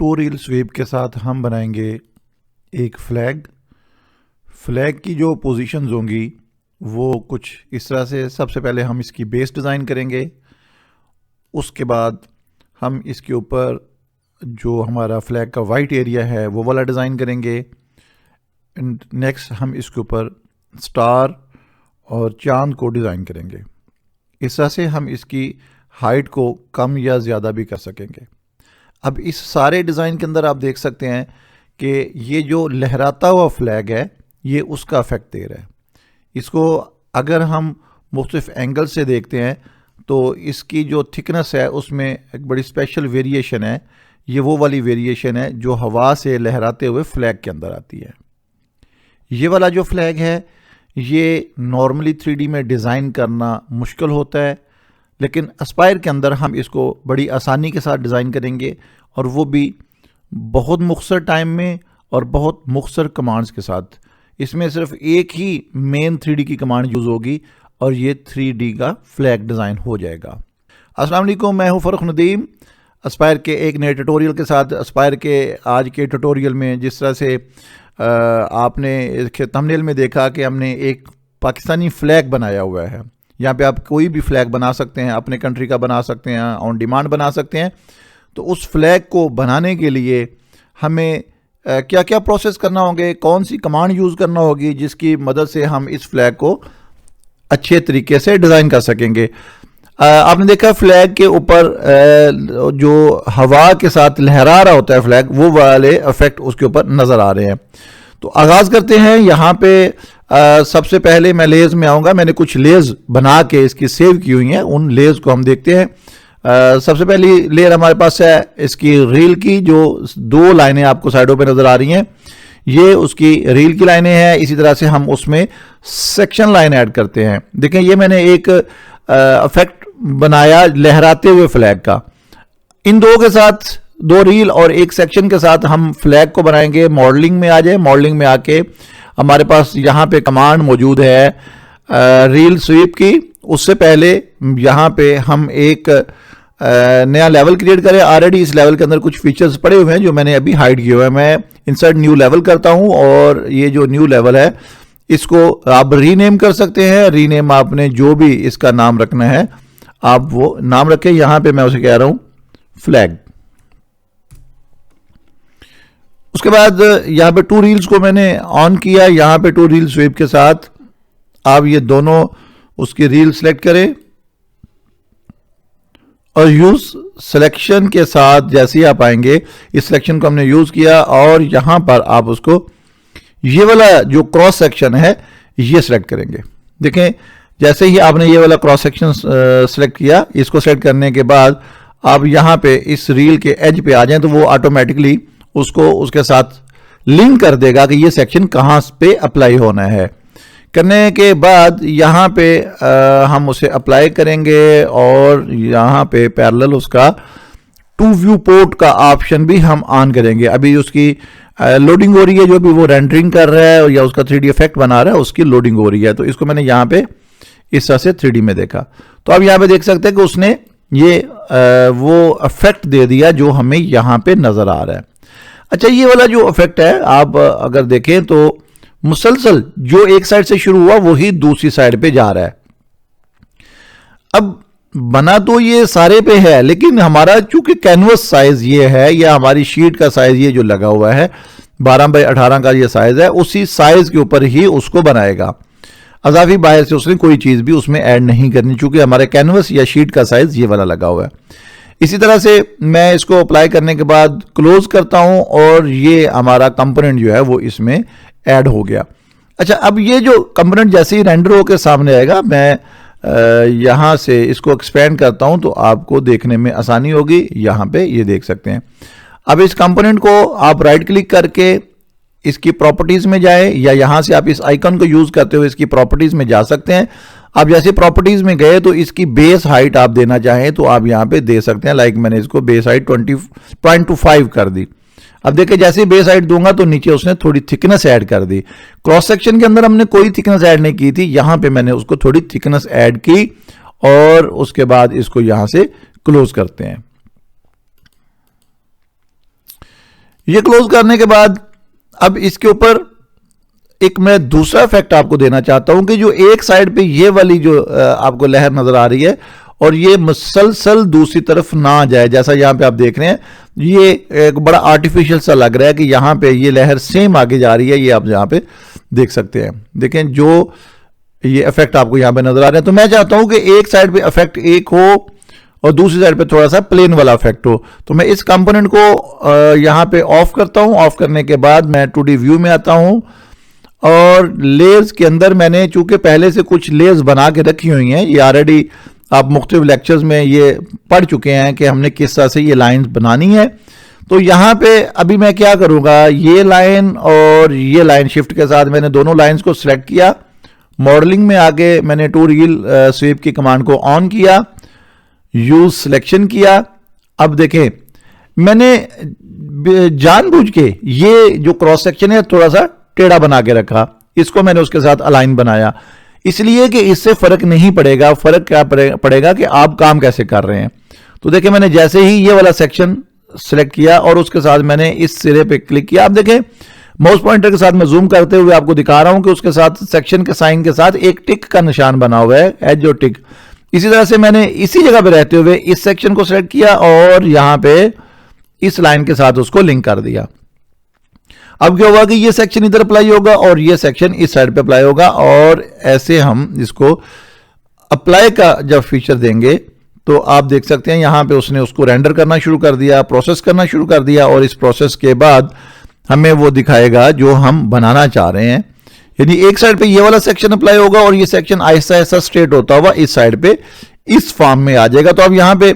To reel SVEEP के साथ हम बनाएंगे एक फ्लैग। फ्लैग की जो पोजीशंस होंगी वो कुछ इस तरह से, सबसे पहले हम इसकी बेस डिज़ाइन करेंगे, उसके बाद हम इसके ऊपर जो हमारा फ्लैग का वाइट एरिया है वो वाला डिज़ाइन करेंगे। एंड नेक्स्ट हम इसके ऊपर स्टार और चांद को डिज़ाइन करेंगे। इस तरह से हम इसकी हाइट को कम या ज़्यादा भी कर सकेंगे। अब इस सारे डिज़ाइन के अंदर आप देख सकते हैं कि ये जो लहराता हुआ फ्लैग है ये उसका इफेक्ट दे रहा है। इसको अगर हम मुख्तलिफ एंगल से देखते हैं तो इसकी जो थिकनेस है उसमें एक बड़ी स्पेशल वेरिएशन है। ये वो वाली वेरिएशन है जो हवा से लहराते हुए फ्लैग के अंदर आती है। ये वाला जो फ्लैग है ये नॉर्मली 3D में डिज़ाइन करना मुश्किल होता है, लेकिन एस्पायर के अंदर हम इसको बड़ी आसानी के साथ डिज़ाइन करेंगे, और वो भी बहुत मुख्तसर टाइम में और बहुत मुख्तसर कमांड्स के साथ। इसमें सिर्फ एक ही मेन 3D की कमांड यूज़ होगी और ये 3D का फ्लैग डिज़ाइन हो जाएगा। अस्सलाम वालेकुम, मैं हूँ फ़र्रुख नदीम एस्पायर के एक नए ट्यूटोरियल के साथ। एस्पायर के आज के ट्यूटोरियल में जिस तरह से आपने थंबनेल में देखा कि हमने एक पाकिस्तानी फ्लैग बनाया हुआ है। यहाँ पे आप कोई भी फ्लैग बना सकते हैं, अपने कंट्री का बना सकते हैं, ऑन डिमांड बना सकते हैं। तो उस फ्लैग को बनाने के लिए हमें क्या क्या प्रोसेस करना होंगे, कौन सी कमांड यूज़ करना होगी जिसकी मदद से हम इस फ्लैग को अच्छे तरीके से डिज़ाइन कर सकेंगे। आपने देखा फ्लैग के ऊपर जो हवा के साथ लहरा रहा होता है फ्लैग, वो वाले इफेक्ट उसके ऊपर नज़र आ रहे हैं। तो आगाज़ करते हैं। यहाँ पे सबसे पहले मैं लेयर्स में आऊँगा। मैंने कुछ लेयर्स बना के इसकी सेव की हुई हैं, उन लेयर्स को हम देखते हैं। सबसे पहली लेयर हमारे पास है इसकी रील की, जो दो लाइनें आपको साइडों पे नज़र आ रही हैं, ये उसकी रील की लाइनें हैं। इसी तरह से हम उसमें सेक्शन लाइन ऐड करते हैं। देखें, ये मैंने एक इफेक्ट बनाया लहराते हुए फ्लैग का। इन दो के साथ, दो रील और एक सेक्शन के साथ हम फ्लैग को बनाएंगे। मॉडलिंग में आ जाए। मॉडलिंग में आके हमारे पास यहाँ पे कमांड मौजूद है रील स्वीप की। उससे पहले यहाँ पे हम एक नया लेवल क्रिएट करें। ऑलरेडी इस लेवल के अंदर कुछ फीचर्स पड़े हुए हैं जो मैंने अभी हाइड किए हुए हैं। मैं इंसर्ट न्यू लेवल करता हूँ और ये जो न्यू लेवल है इसको आप रीनेम कर सकते हैं। रीनेम आपने जो भी इसका नाम रखना है आप वो नाम रखें। यहाँ पे मैं उसे कह रहा हूँ फ्लैग। उसके बाद यहाँ पे टू रील्स को मैंने ऑन किया। यहाँ पे टू रील स्वीप के साथ आप ये दोनों उसकी रील सेलेक्ट करें और यूज सिलेक्शन के साथ जैसे ही आप आएंगे, इस सिलेक्शन को हमने यूज किया और यहां पर आप उसको ये वाला जो क्रॉस सेक्शन है ये सिलेक्ट करेंगे। देखें, जैसे ही आपने ये वाला क्रॉस सेक्शन सिलेक्ट किया, इसको सेलेक्ट करने के बाद आप यहां पे इस रील के एज पे आ जाएं तो वो ऑटोमेटिकली उसको उसके साथ लिंक कर देगा कि ये सेक्शन कहां पे अप्लाई होना है। करने के बाद यहाँ पे हम उसे अप्लाई करेंगे और यहाँ पे पैरेलल उसका टू व्यू पोर्ट का ऑप्शन भी हम ऑन करेंगे। अभी उसकी लोडिंग हो रही है, जो भी वो रेंडरिंग कर रहा है या उसका 3D इफेक्ट बना रहा है उसकी लोडिंग हो रही है। तो इसको मैंने यहाँ पे इस तरह से 3D में देखा। तो अब यहाँ पे देख सकते हैं कि उसने ये वो इफेक्ट दे दिया जो हमें यहाँ पे नजर आ रहा है। अच्छा, ये वाला जो इफेक्ट है आप अगर देखें तो मुसलसल जो एक साइड से शुरू हुआ वही दूसरी साइड पे जा रहा है। अब बना तो ये सारे पे है, लेकिन हमारा चूंकि कैनवस साइज ये है या हमारी शीट का साइज ये जो लगा हुआ है 12x18 का ये साइज है, उसी साइज के ऊपर ही उसको बनाएगा। अजाफी बाहर से उसने कोई चीज भी उसमें ऐड नहीं करनी, चूंकि हमारे कैनवस या शीट का साइज ये वाला लगा हुआ है। इसी तरह से मैं इसको अप्लाई करने के बाद क्लोज करता हूं और ये हमारा कंपोनेंट जो है वो इसमें ऐड हो गया। अच्छा, अब ये जो कंपोनेंट जैसे ही रेंडर होकर सामने आएगा, मैं यहाँ से इसको एक्सपेंड करता हूँ तो आपको देखने में आसानी होगी। यहाँ पे ये देख सकते हैं। अब इस कंपोनेंट को आप राइट क्लिक करके इसकी प्रॉपर्टीज में जाए, या यहाँ से आप इस आइकन को यूज करते हुए इसकी प्रॉपर्टीज में जा सकते हैं। आप जैसे प्रॉपर्टीज में गए तो इसकी बेस हाइट आप देना चाहें तो आप यहाँ पे दे सकते हैं। लाइक मैंने इसको बेस हाइट 20.25 कर दी। अब देखिए, जैसे बेस हाइट दूंगा तो नीचे उसने थोड़ी थिकनेस ऐड कर दी। क्रॉस सेक्शन के अंदर हमने कोई थिकनेस ऐड नहीं की थी, यहां पे मैंने उसको थोड़ी थिकनेस ऐड की और उसके बाद इसको यहां से क्लोज करते हैं। ये क्लोज करने के बाद अब इसके ऊपर एक मैं दूसरा इफेक्ट आपको देना चाहता हूं कि जो एक साइड पे ये वाली जो आपको लहर नजर आ रही है और ये मुसलसल दूसरी तरफ ना आ जाए, जैसा यहां पे आप देख रहे हैं, ये एक बड़ा आर्टिफिशियल सा लग रहा है कि यहां पे ये लहर सेम आगे जा रही है। ये आप यहां पे देख सकते हैं, देखें जो ये इफेक्ट आपको यहां पे नजर आ रहे हैं। तो मैं चाहता हूं कि एक साइड पे इफेक्ट एक हो और दूसरी साइड पे थोड़ा सा प्लेन वाला इफेक्ट हो। तो मैं इस कंपोनेंट को यहां पे ऑफ करता हूं। ऑफ करने के बाद मैं 2D व्यू में आता हूं और लेयर्स के अंदर मैंने चूंकि पहले से कुछ लेयर्स बना के रखी हुई हैं, ये ऑलरेडी आप मुख्तलिफ लेक्चर्स में ये पढ़ चुके हैं कि हमने किस तरह से ये लाइंस बनानी है। तो यहाँ पे अभी मैं क्या करूँगा, ये लाइन और ये लाइन शिफ्ट के साथ मैंने दोनों लाइंस को सिलेक्ट किया। मॉडलिंग में आगे मैंने टू रियल स्वीप की कमांड को ऑन किया, यूज सिलेक्शन किया। अब देखें मैंने जानबूझ के ये जो क्रॉस सेक्शन है थोड़ा सा टेढ़ा बना के रखा, इसको मैंने उसके साथ अलाइन बनाया, इसलिए कि इससे फर्क नहीं पड़ेगा। फर्क क्या पड़ेगा कि आप काम कैसे कर रहे हैं। तो देखिए मैंने जैसे ही ये वाला सेक्शन सिलेक्ट किया और उसके साथ मैंने इस सिरे पे क्लिक किया। आप देखें माउस पॉइंटर के साथ मैं जूम करते हुए आपको दिखा रहा हूं कि उसके साथ सेक्शन के साइन के साथ एक टिक का निशान बना हुआ है, एज और टिक। इसी तरह से मैंने इसी जगह पे रहते हुए इस सेक्शन को सिलेक्ट किया और यहां पे इस लाइन के साथ उसको लिंक कर दिया। अब क्या होगा कि ये सेक्शन इधर अप्लाई होगा और ये सेक्शन इस साइड पे अप्लाई होगा, और ऐसे हम इसको अप्लाई का जब फीचर देंगे तो आप देख सकते हैं यहां पे उसने उसको रेंडर करना शुरू कर दिया, प्रोसेस करना शुरू कर दिया, और इस प्रोसेस के बाद हमें वो दिखाएगा जो हम बनाना चाह रहे हैं। यानी एक साइड पे ये वाला सेक्शन अप्लाई होगा और ये सेक्शन आहिस्ता आहिस्ता स्ट्रेट होता हुआ इस साइड पे इस फॉर्म में आ जाएगा। तो आप यहां पे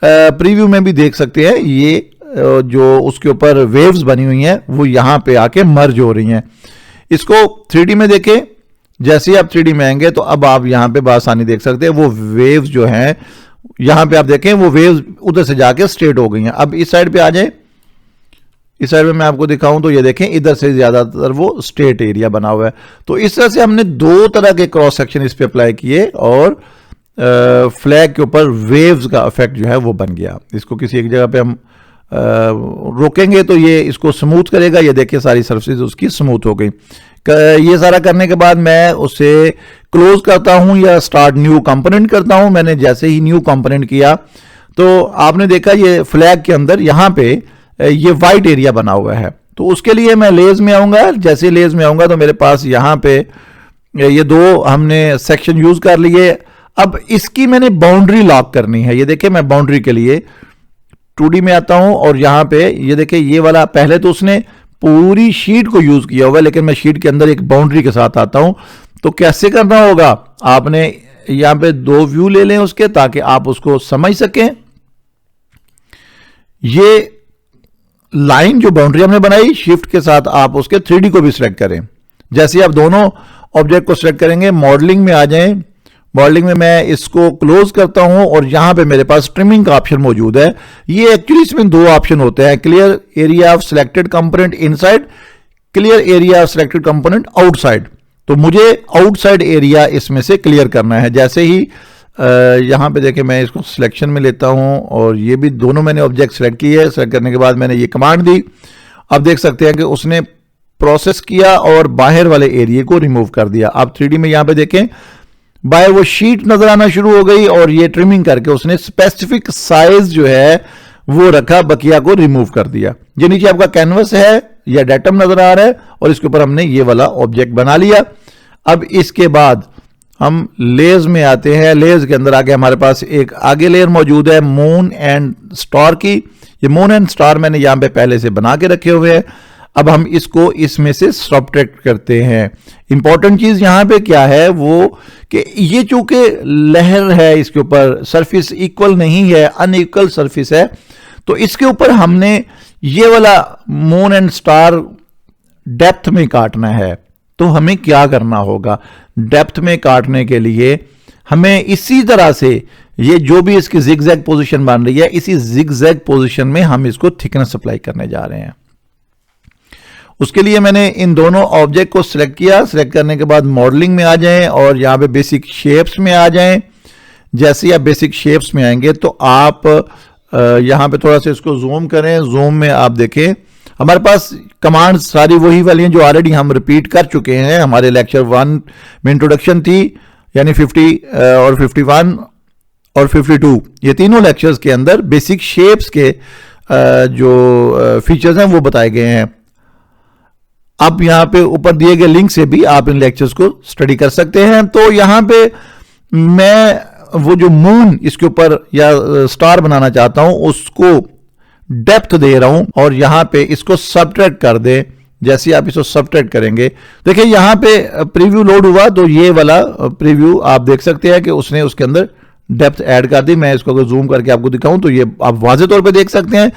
प्रीव्यू में भी देख सकते हैं ये जो उसके ऊपर वेव्स बनी हुई हैं वो यहां पे आके मर्ज हो रही हैं। इसको 3D में देखें, जैसे ही आप 3D में आएंगे तो अब आप यहां पे बासानी देख सकते हैं वो वेव्स जो हैं यहां पे आप देखें वो वेव्स उधर से जाके स्ट्रेट हो गई हैं। अब इस साइड पे आ जाए, इस साइड में मैं आपको दिखाऊं तो ये देखें इधर से ज्यादातर वो स्ट्रेट एरिया बना हुआ है। तो इस तरह से हमने दो तरह के क्रॉस सेक्शन इस पे अप्लाई किए और फ्लैग के ऊपर वेव्स का इफेक्ट जो है वो बन गया। इसको किसी एक जगह पे हम रोकेंगे तो ये इसको स्मूथ करेगा। ये देखिए सारी सरफेस उसकी स्मूथ हो गई। ये सारा करने के बाद मैं उसे क्लोज करता हूं या स्टार्ट न्यू कंपोनेंट करता हूं। मैंने जैसे ही न्यू कंपोनेंट किया तो आपने देखा ये फ्लैग के अंदर यहां पे ये वाइट एरिया बना हुआ है। तो उसके लिए मैं लेयर्स में आऊंगा। जैसे लेयर्स में आऊंगा तो मेरे पास यहां पे ये दो हमने सेक्शन यूज कर लिए। अब इसकी मैंने बाउंड्री लॉक करनी है। ये देखिए मैं बाउंड्री के लिए 2D में आता हूं और यहां पे ये देखिए ये वाला पहले तो उसने पूरी शीट को यूज किया हुआ है, लेकिन मैं शीट के अंदर एक बाउंड्री के साथ आता हूं। तो कैसे करना होगा, आपने यहां पे दो व्यू ले लें उसके, ताकि आप उसको समझ सकें। ये लाइन जो बाउंड्री हमने बनाई शिफ्ट के साथ आप उसके 3D को भी सिलेक्ट करें। जैसे आप दोनों ऑब्जेक्ट को सिलेक्ट करेंगे, मॉडलिंग में आ जाएं। मॉडलिंग में मैं इसको क्लोज करता हूं और यहां पे मेरे पास ट्रिमिंग का ऑप्शन मौजूद है। ये एक्चुअली इसमें दो ऑप्शन होते हैं, clear area of selected component inside, clear area of selected component outside. तो मुझे आउटसाइड एरिया इसमें से क्लियर करना है। जैसे ही यहां पे देखें मैं इसको सिलेक्शन में लेता हूं और ये भी दोनों मैंने ऑब्जेक्ट सिलेक्ट किए। सिलेक्ट करने के बाद मैंने ये कमांड दी। अब देख सकते हैं कि उसने प्रोसेस किया और बाहर वाले एरिया को रिमूव कर दिया। आप 3D में यहां पे देखें बाहर वो शीट नजर आना शुरू हो गई और ये ट्रिमिंग करके उसने स्पेसिफिक साइज जो है वो रखा, बकिया को रिमूव कर दिया। ये नीचे आपका कैनवस है या डेटम नजर आ रहा है और इसके ऊपर हमने ये वाला ऑब्जेक्ट बना लिया। अब इसके बाद हम लेयर्स में आते हैं। लेयर्स के अंदर आगे हमारे पास एक आगे लेयर मौजूद है मून एंड स्टार की। ये मून एंड स्टार मैंने यहां पे पहले से बना के रखे हुए हैं। अब हम इसको इसमें से सब्ट्रैक्ट करते हैं। इंपॉर्टेंट चीज यहां पे क्या है वो कि ये चूंकि लहर है, इसके ऊपर सरफेस इक्वल नहीं है, अनइक्वल सरफेस है, तो इसके ऊपर हमने ये वाला मून एंड स्टार डेप्थ में काटना है। तो हमें क्या करना होगा, डेप्थ में काटने के लिए हमें इसी तरह से ये जो भी इसकी जिगजैग पोजीशन बन रही है, इसी जिगजैग पोजीशन में हम इसको थिकनेस अप्लाई करने जा रहे हैं। उसके लिए मैंने इन दोनों ऑब्जेक्ट को सिलेक्ट किया। सिलेक्ट करने के बाद मॉडलिंग में आ जाएं और यहां पे बेसिक शेप्स में आ जाएं। जैसे ही आप बेसिक शेप्स में आएंगे तो आप यहां पे थोड़ा सा इसको जूम करें। जूम में आप देखें हमारे पास कमांड सारी वही वाली हैं जो ऑलरेडी हम रिपीट कर चुके हैं। हमारे लेक्चर 1 में इंट्रोडक्शन थी, यानी 50 और 51 और 52, ये तीनों लेक्चर्स के अंदर बेसिक शेप्स के जो फीचर्स हैं वो बताए गए हैं। अब यहां पे ऊपर दिए गए लिंक से भी आप इन लेक्चर्स को स्टडी कर सकते हैं। तो यहां पे मैं वो जो मून इसके ऊपर या स्टार बनाना चाहता हूं उसको डेप्थ दे रहा हूं, और यहां पे इसको सबट्रैक्ट कर दें। जैसे आप इसको सबट्रैक्ट करेंगे, देखिए यहां पे प्रीव्यू लोड हुआ, तो ये वाला प्रीव्यू आप देख सकते हैं कि उसने उसके अंदर डेप्थ ऐड कर दी। मैं इसको अगर जूम करके आपको दिखाऊं तो ये आप वाज़ेह तौर पे देख सकते हैं।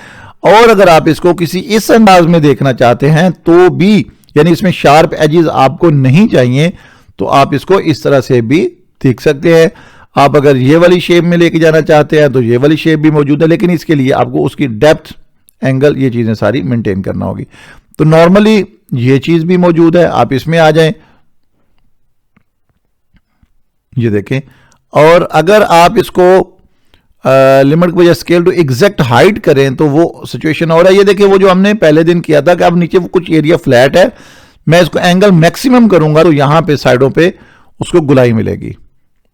और अगर आप इसको किसी इस अंदाज में देखना चाहते हैं तो भी, यानी इसमें शार्प एजेस आपको नहीं चाहिए, तो आप इसको इस तरह से भी देख सकते हैं। आप अगर ये वाली शेप में लेके जाना चाहते हैं तो ये वाली शेप भी मौजूद है, लेकिन इसके लिए आपको उसकी डेप्थ, एंगल, ये चीजें सारी मेंटेन करना होगी। तो नॉर्मली ये चीज भी मौजूद है, आप इसमें आ जाएं, ये देखें। और अगर आप इसको लिमिट के बजाय स्केल टू एग्जैक्ट हाइट करें तो वो सिचुएशन हो रहा है। ये देखिए वो जो हमने पहले दिन किया था कि अब नीचे वो कुछ एरिया फ्लैट है, मैं इसको एंगल मैक्सिमम करूंगा तो यहां पे साइडों पे उसको गुलाई मिलेगी।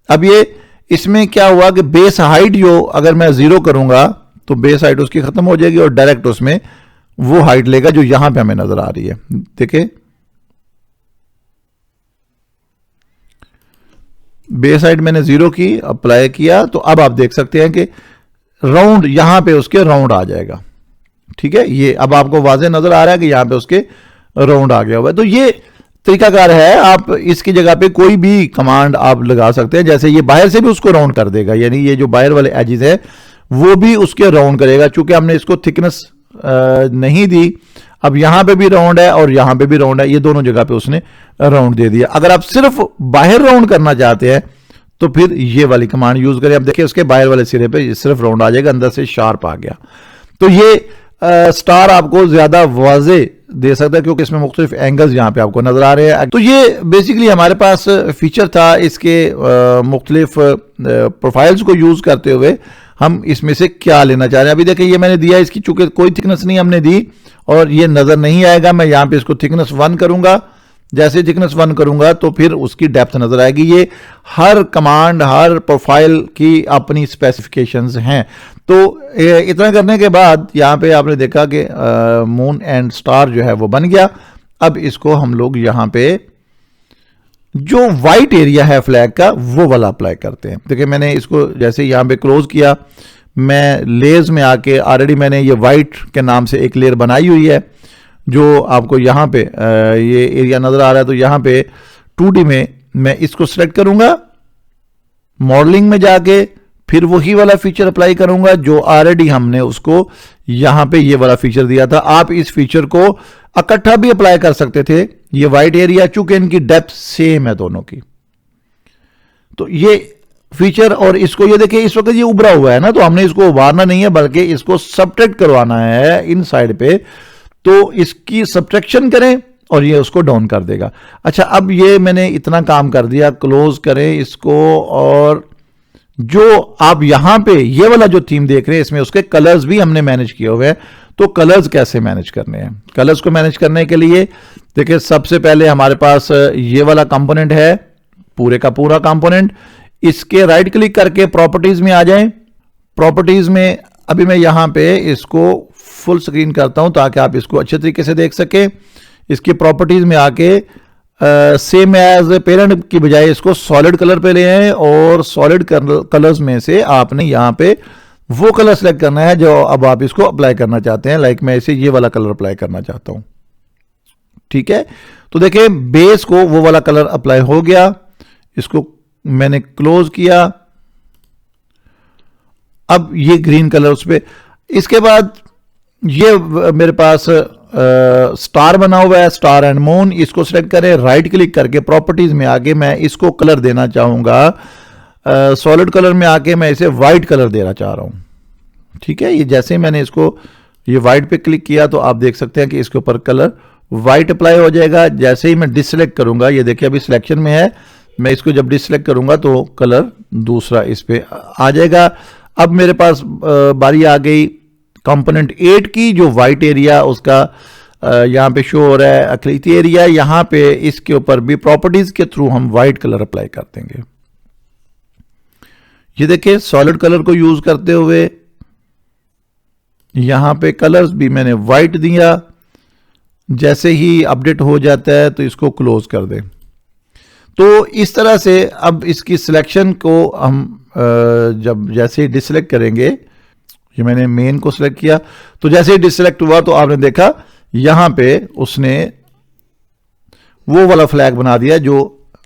अब ये इसमें क्या हुआ कि बेस हाइट जो अगर मैं 0 करूंगा तो बेस हाइट उसकी खत्म हो जाएगी और डायरेक्ट उसमें वो हाइट लेगा जो यहां पे हमें नजर आ रही है। देखिए बेस हाइट मैंने 0 की, अप्लाई किया, तो अब आप देख सकते हैं कि राउंड यहां पे उसके राउंड आ जाएगा। ठीक है, ये अब आपको वाज़ेह नजर आ रहा है कि यहां पे उसके राउंड आ गया हुआ है। तो ये तरीकाकार है, आप इसकी जगह पे कोई भी कमांड आप लगा सकते हैं। जैसे ये बाहर से भी उसको राउंड कर देगा, यानी ये जो बाहर वाले एजेस है वो भी उसके राउंड करेगा। चूंकि हमने इसको थिकनेस नहीं दी, अब यहां पे भी राउंड है और यहां पे भी राउंड है, ये दोनों जगह पे उसने राउंड दे दिया। अगर आप सिर्फ बाहर राउंड करना चाहते हैं तो फिर ये वाली कमांड यूज करें। अब देखिए उसके बाहर वाले सिरे पे सिर्फ राउंड आ जाएगा, अंदर से शार्प आ गया। तो ये स्टार आपको ज्यादा वाज़ेह दे सकता है क्योंकि इसमें मुख्तलिफ एंगल्स यहां पे आपको नजर आ रहे हैं। तो ये बेसिकली हमारे पास फीचर था। इसके मुख्तलिफ प्रोफाइल्स को यूज करते हुए हम इसमें से क्या लेना चाह रहे हैं। अभी देखिए ये मैंने दिया, इसकी चूंकि कोई थिकनेस नहीं हमने दी और ये नजर नहीं आएगा। मैं यहां पे इसको थिकनेस 1 करूंगा, जैसे थिकनेस 1 करूंगा तो फिर उसकी डेप्थ नजर आएगी। ये हर कमांड, हर प्रोफाइल की अपनी स्पेसिफिकेशंस हैं। तो इतना करने के बाद यहां पे आपने देखा कि मून एंड स्टार जो है वो बन गया। अब इसको हम लोग यहां पे जो वाइट एरिया है फ्लैग का वो वाला अप्लाई करते हैं। देखिए मैंने इसको जैसे यहां पे क्लोज किया, मैं लेयर्स में आके ऑलरेडी मैंने ये वाइट के नाम से एक लेयर बनाई हुई है जो आपको यहां पे ये एरिया नजर आ रहा है। तो यहां पे 2D में मैं इसको सिलेक्ट करूंगा, मॉडलिंग में जाके फिर वही वाला फीचर अप्लाई करूंगा जो ऑलरेडी हमने उसको यहां पे ये वाला फीचर दिया था। आप इस फीचर को इकट्ठा भी अप्लाई कर सकते थे। ये वाइट एरिया, चूंकि इनकी डेप्थ सेम है दोनों की, तो ये फीचर और इसको ये देखिए इस वक्त ये उभरा हुआ है ना, तो हमने इसको उभारना नहीं है बल्कि इसको सबट्रैक्ट करवाना है इन साइड पे। तो इसकी सबट्रैक्शन करें और ये उसको डाउन कर देगा। अच्छा, अब ये मैंने इतना काम कर दिया, क्लोज करें इसको। और जो आप यहां पे ये वाला जो थीम देख रहे हैं इसमें उसके कलर्स भी हमने मैनेज किए हुए हैं। तो कलर्स कैसे मैनेज करने हैं? कलर्स को मैनेज करने के लिए देखिए सबसे पहले हमारे पास ये वाला कंपोनेंट है, पूरे का पूरा कंपोनेंट। इसके राइट क्लिक करके प्रॉपर्टीज में आ जाएं। प्रॉपर्टीज में अभी मैं यहां पे इसको फुल स्क्रीन करता हूं ताकि आप इसको अच्छे तरीके से देख सकें। इसकी प्रॉपर्टीज में आके सेम एज पेरेंट की बजाय इसको सॉलिड कलर पे ले आए और सॉलिड कलर्स में से आपने यहां पे वो कलर सेलेक्ट करना है जो अब आप इसको अप्लाई करना चाहते हैं। लाइक मैं इसे ये वाला कलर अप्लाई करना चाहता हूं। ठीक है, तो देखिए बेस को वो वाला कलर अप्लाई हो गया। इसको मैंने क्लोज किया। अब ये ग्रीन कलर उस पे, इसके बाद ये मेरे पास स्टार बना हुआ है, स्टार एंड मून। इसको सिलेक्ट करें, राइट क्लिक करके प्रॉपर्टीज में आके मैं इसको कलर देना चाहूंगा सॉलिड कलर में आके मैं इसे व्हाइट कलर देना चाह रहा हूं। ठीक है, ये जैसे ही मैंने इसको ये व्हाइट पे क्लिक किया तो आप देख सकते हैं कि इसके ऊपर कलर व्हाइट अप्लाई हो जाएगा। जैसे ही मैं डिसलेक्ट करूंगा, ये देखिए अभी सिलेक्शन में है, मैं इसको जब डिसलेक्ट करूंगा तो कलर दूसरा इस पे आ जाएगा। अब मेरे पास बारी आ गई कंपोनेंट 8 की जो वाइट एरिया उसका यहाँ पे शो हो रहा है आकृति एरिया, यहाँ पे इसके ऊपर भी प्रॉपर्टीज के थ्रू हम वाइट कलर अप्लाई कर देंगे। ये देखिए सॉलिड कलर को यूज करते हुए यहां पे कलर्स भी मैंने वाइट दिया। जैसे ही अपडेट हो जाता है तो इसको क्लोज कर दें। तो इस तरह से अब इसकी सिलेक्शन को हम जब जैसे ही डिसलेक्ट करेंगे, ये मैंने मेन को सिलेक्ट किया, तो जैसे ही डिसलेक्ट हुआ तो आपने देखा यहां पे उसने वो वाला फ्लैग बना दिया जो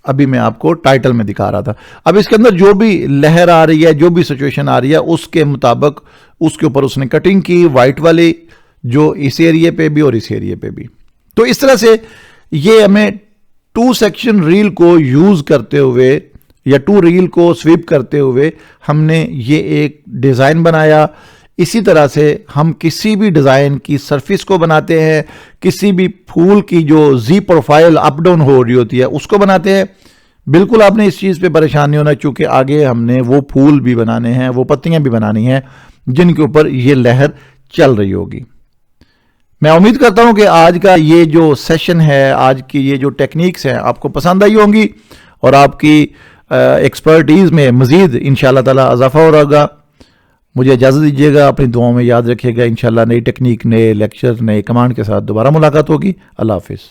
अभी मैं आपको टाइटल में दिखा रहा था। अब इसके अंदर जो भी लहर आ रही है, जो भी सिचुएशन आ रही है, उसके मुताबिक उसके ऊपर उसने कटिंग की, वाइट वाली, जो इस एरिया पे भी और इस एरिया पे भी। तो इस तरह से ये हमें 2 सेक्शन रील को यूज करते हुए या 2 रील को स्वीप करते हुए हमने ये एक डिजाइन बनाया। इसी तरह से हम किसी भी डिजाइन की सरफेस को बनाते हैं, किसी भी फूल की जो जी प्रोफाइल अप डाउन हो रही होती है उसको बनाते हैं। बिल्कुल आपने इस चीज पे परेशान नहीं होना, क्योंकि आगे हमने वो फूल भी बनाने हैं, वो पत्तियां भी बनानी हैं जिनके ऊपर ये लहर चल रही होगी। मैं उम्मीद करता हूं कि आज का ये जो सेशन है, आज की ये जो टेक्निक्स हैं आपको पसंद आई होंगी और आपकी एक्सपर्टीज में मजीद इंशाल्लाह ताला इजाफा हो रहेगा। मुझे इजाज़त दीजिएगा, अपनी दुआओं में याद रखिएगा। इंशाल्लाह नई टेक्निक, नए लेक्चर, नए कमांड के साथ दोबारा मुलाकात होगी। अल्लाह हाफिज़।